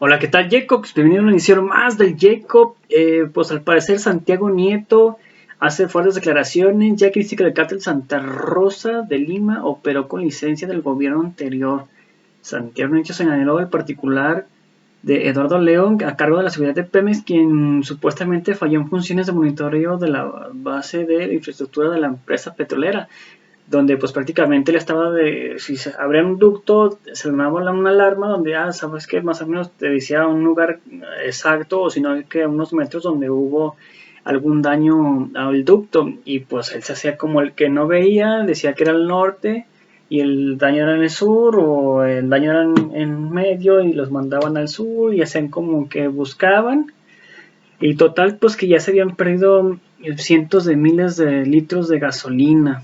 Hola, ¿qué tal, Jacob? Bienvenido a una edición más del Jacob. Pues al parecer Santiago Nieto hace fuertes declaraciones, ya que dice que el cártel Santa Rosa de Lima operó con licencia del gobierno anterior. Santiago Nieto señaló el particular de Eduardo León a cargo de la seguridad de Pemex, quien supuestamente falló en funciones de monitoreo de la base de infraestructura de la empresa petrolera, donde pues prácticamente le estaba si se abría un ducto, se sonaba una alarma donde, sabes que más o menos te decía un lugar exacto, o si no que a unos metros donde hubo algún daño al ducto, y pues él se hacía como el que no veía, decía que era el norte, y el daño era en el sur, o el daño era en medio, y los mandaban al sur, y hacían como que buscaban, y total pues que ya se habían perdido cientos de miles de litros de gasolina.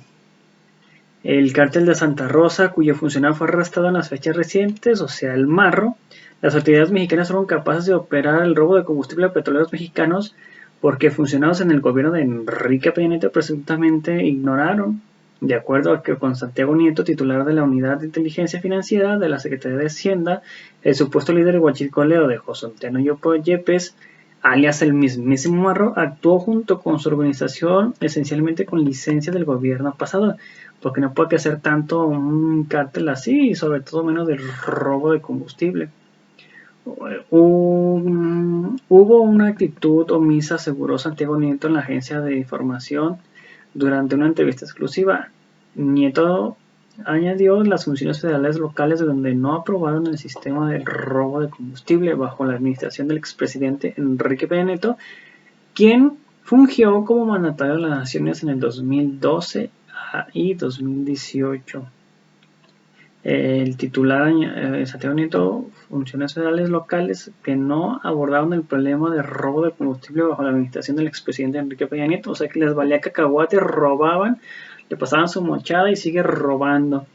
El cártel de Santa Rosa, cuyo funcionario fue arrestado en las fechas recientes, o sea, el Marro, las autoridades mexicanas fueron capaces de operar el robo de combustible a petroleros mexicanos porque funcionarios en el gobierno de Enrique Peña Nieto presuntamente ignoraron, de acuerdo a que con Santiago Nieto, titular de la Unidad de Inteligencia Financiera de la Secretaría de Hacienda, el supuesto líder de huachicoleo de José Antonio Yepes, alias el mismísimo Marro, actuó junto con su organización esencialmente con licencia del gobierno pasado, porque no puede hacer tanto un cártel así, y sobre todo menos del robo de combustible. Hubo una actitud omisa, aseguró Santiago Nieto en la agencia de información durante una entrevista exclusiva. Nieto añadió las funciones federales locales de donde no aprobaron el sistema de robo de combustible bajo la administración del expresidente Enrique Peña Nieto, quien fungió como mandatario de las naciones en el 2012 y 2018. El titular Santiago Nieto, funciones federales locales que no abordaron el problema de robo de combustible bajo la administración del expresidente Enrique Peña Nieto, o sea que les valía cacahuate, robaban, le pasaban su mochada y sigue robando.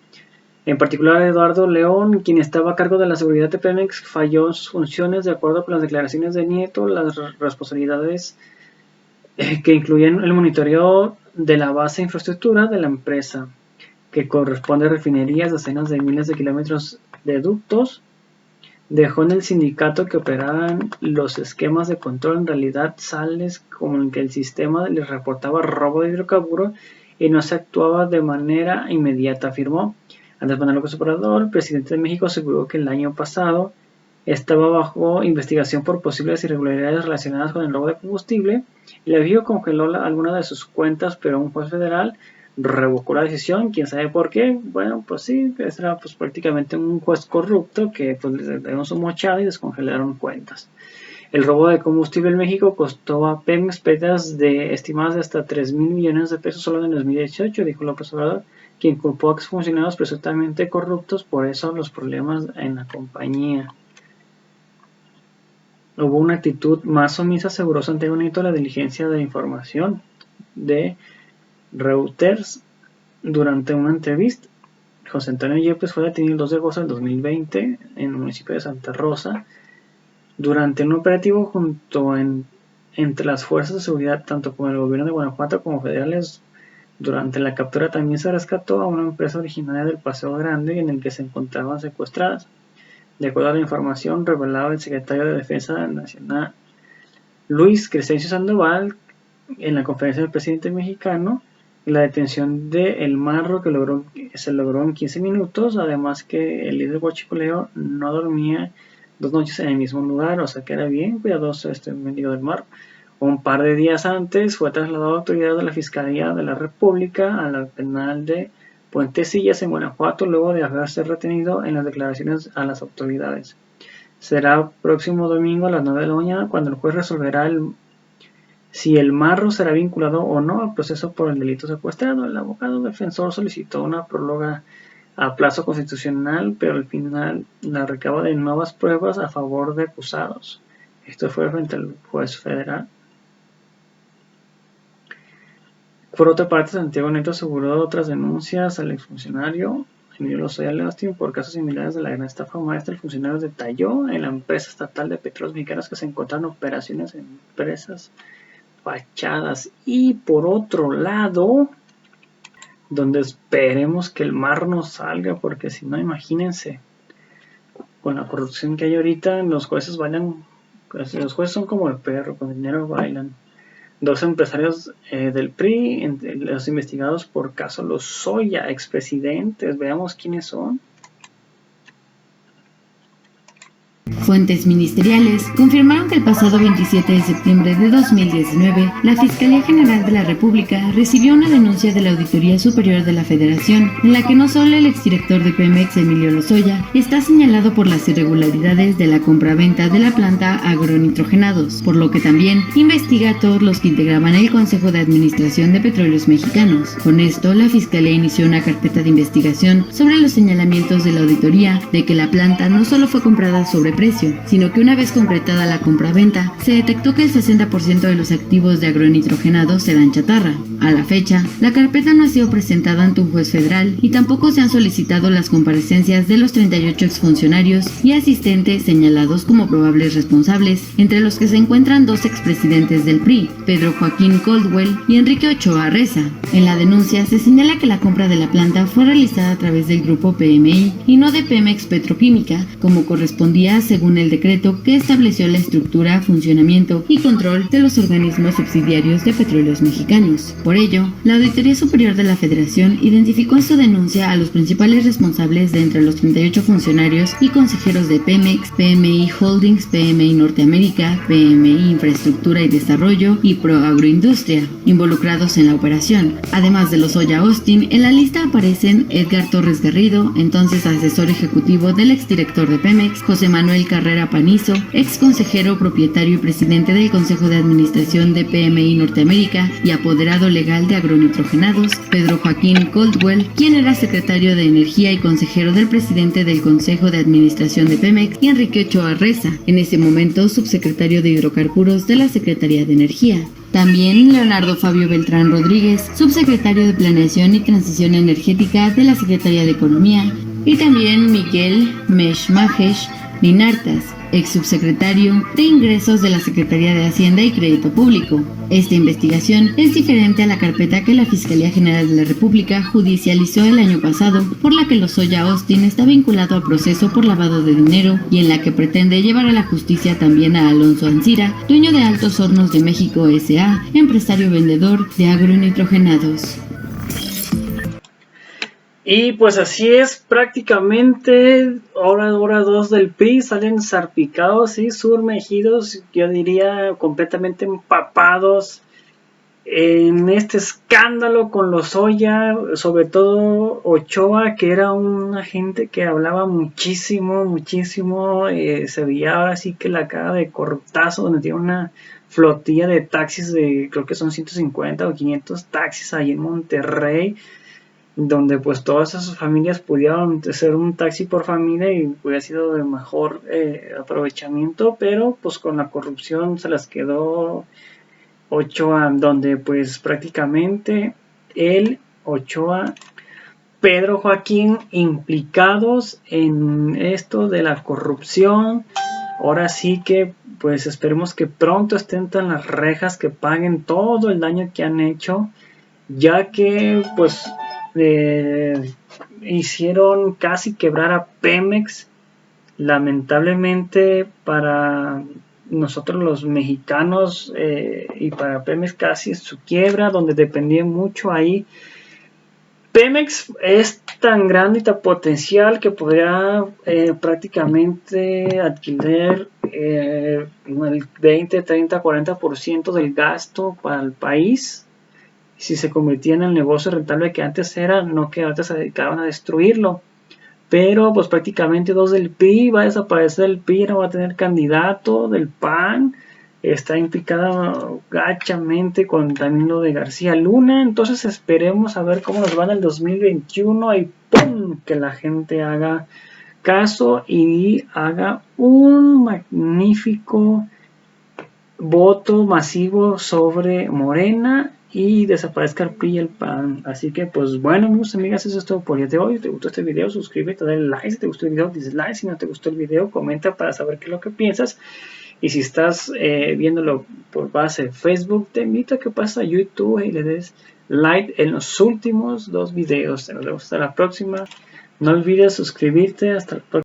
En particular, Eduardo León, quien estaba a cargo de la seguridad de Pemex, falló en sus funciones de acuerdo con las declaraciones de Nieto, las responsabilidades que incluyen el monitoreo de la base de infraestructura de la empresa, que corresponde a refinerías, decenas de miles de kilómetros de ductos. Dejó en el sindicato que operaran los esquemas de control, en realidad sales como en que el sistema les reportaba robo de hidrocarburos y no se actuaba de manera inmediata, afirmó. Andrés Manuel López Obrador, presidente de México, aseguró que el año pasado estaba bajo investigación por posibles irregularidades relacionadas con el robo de combustible y la FIO congeló algunas de sus cuentas, pero un juez federal revocó la decisión, quién sabe por qué. Bueno, pues sí, era pues prácticamente un juez corrupto que pues le dieron su mochada y descongelaron cuentas. El robo de combustible en México costó a Pemex pérdidas estimadas de hasta 3,000 millones de pesos solo en el 2018, dijo López Obrador, quien culpó a exfuncionarios presuntamente corruptos por eso los problemas en la compañía. Hubo una actitud más omisa, aseguró Santiago Nieto, la diligencia de información de Reuters durante una entrevista. José Antonio Yepes fue detenido el 2 de agosto del 2020 en el municipio de Santa Rosa durante un operativo entre las fuerzas de seguridad, tanto como el gobierno de Guanajuato como federales. Durante la captura también se rescató a una empresa originaria del Paseo Grande en el que se encontraban secuestradas. De acuerdo a la información revelada el secretario de Defensa Nacional, Luis Crescencio Sandoval, en la conferencia del presidente mexicano, la detención de El Marro que se logró en 15 minutos, además que el líder huachicoleo no dormía 2 noches en el mismo lugar, o sea que era bien cuidadoso este mendigo del Marro. Un par de días antes fue trasladado a autoridades de la Fiscalía de la República a la penal de Puentecillas en Guanajuato, luego de haberse retenido en las declaraciones a las autoridades. Será próximo domingo a las 9 de la mañana cuando el juez resolverá si el Marro será vinculado o no al proceso por el delito secuestrado. El abogado defensor solicitó una prórroga a plazo constitucional, pero al final la recaba de nuevas pruebas a favor de acusados. Esto fue frente al juez federal. Por otra parte, Santiago Nieto aseguró otras denuncias al exfuncionario Emilio Lozoya Austin por casos similares de la gran estafa maestra. El funcionario detalló en la empresa estatal de petróleos mexicanos que se encontraron operaciones en empresas fachadas. Y por otro lado, donde esperemos que el mar no salga, porque si no, imagínense, con la corrupción que hay ahorita, los jueces bailan, pues, los jueces son como el perro, con dinero bailan. 2 empresarios del PRI, los investigados por caso Lozoya, expresidentes, veamos quiénes son. Fuentes ministeriales confirmaron que el pasado 27 de septiembre de 2019, la Fiscalía General de la República recibió una denuncia de la Auditoría Superior de la Federación, en la que no solo el exdirector de Pemex, Emilio Lozoya, está señalado por las irregularidades de la compraventa de la planta agronitrogenados, por lo que también investiga a todos los que integraban el Consejo de Administración de Petróleos Mexicanos. Con esto, la Fiscalía inició una carpeta de investigación sobre los señalamientos de la auditoría de que la planta no solo fue comprada sobre precio, sino que una vez concretada la compraventa, se detectó que el 60% de los activos de agronitrogenados eran chatarra. A la fecha, la carpeta no ha sido presentada ante un juez federal y tampoco se han solicitado las comparecencias de los 38 exfuncionarios y asistentes señalados como probables responsables, entre los que se encuentran 2 expresidentes del PRI, Pedro Joaquín Caldwell y Enrique Ochoa Reza. En la denuncia se señala que la compra de la planta fue realizada a través del grupo PMI y no de Pemex Petroquímica, como correspondía según el decreto que estableció la estructura, funcionamiento y control de los organismos subsidiarios de Petróleos Mexicanos. Por ello, la Auditoría Superior de la Federación identificó en su denuncia a los principales responsables de entre los 38 funcionarios y consejeros de Pemex, PMI Holdings, PMI Norteamérica, PMI Infraestructura y Desarrollo y Pro Agroindustria, involucrados en la operación. Además de Lozoya Austin, en la lista aparecen Edgar Torres Garrido, entonces asesor ejecutivo del exdirector de Pemex, José Manuel Carrera Panizo, ex consejero, propietario y presidente del Consejo de Administración de PMI Norteamérica y apoderado legal de agronitrogenados, Pedro Joaquín Caldwell, quien era secretario de Energía y consejero del presidente del Consejo de Administración de Pemex, y Enrique Ochoa Reza, en ese momento subsecretario de Hidrocarburos de la Secretaría de Energía. También Leonardo Fabio Beltrán Rodríguez, subsecretario de Planeación y Transición Energética de la Secretaría de Economía, y también Miguel Mahesh Linartas, ex subsecretario de Ingresos de la Secretaría de Hacienda y Crédito Público. Esta investigación es diferente a la carpeta que la Fiscalía General de la República judicializó el año pasado, por la que Lozoya Austin está vinculado a proceso por lavado de dinero y en la que pretende llevar a la justicia también a Alonso Ancira, dueño de Altos Hornos de México S.A., empresario vendedor de agronitrogenados. Y pues así es, prácticamente hora 2 del PRI salen salpicados y sumergidos, yo diría completamente empapados en este escándalo con Lozoya, sobre todo Ochoa, que era una gente que hablaba muchísimo, se veía ahora sí que la cara de corruptazo, donde tiene una flotilla de taxis de, creo que son 150 o 500 taxis ahí en Monterrey, donde pues todas esas familias pudieron hacer un taxi por familia y hubiera sido de mejor aprovechamiento, pero pues con la corrupción se las quedó Ochoa, donde pues prácticamente él, Ochoa, Pedro Joaquín implicados en esto de la corrupción. Ahora sí que pues esperemos que pronto estén en las rejas, que paguen todo el daño que han hecho, ya que pues hicieron casi quebrar a Pemex. Lamentablemente para nosotros los mexicanos y para Pemex casi su quiebra, donde dependía mucho ahí. Pemex es tan grande y tan potencial que podría prácticamente adquirir el 20, 30, 40% del gasto para el país, si se convertía en el negocio rentable que antes era, no que antes se dedicaban a destruirlo. Pero pues prácticamente 2 del PRI, va a desaparecer el PRI, no va a tener candidato del PAN, está implicada gachamente con también lo de García Luna, entonces esperemos a ver cómo nos va en el 2021 y ¡pum! Que la gente haga caso y haga un magnífico voto masivo sobre Morena y desaparezca el PRI y el PAN. Así que pues bueno, amigos, amigas, eso es todo por el día de hoy. Si te gustó este video, suscríbete, dale like. Si te gustó el video, dislike. Si no te gustó el video, comenta para saber qué es lo que piensas. Y si estás viéndolo por base de Facebook, te invito a que pases a YouTube y le des like en los últimos 2 videos. Nos vemos hasta la próxima. No olvides suscribirte. Hasta el próximo.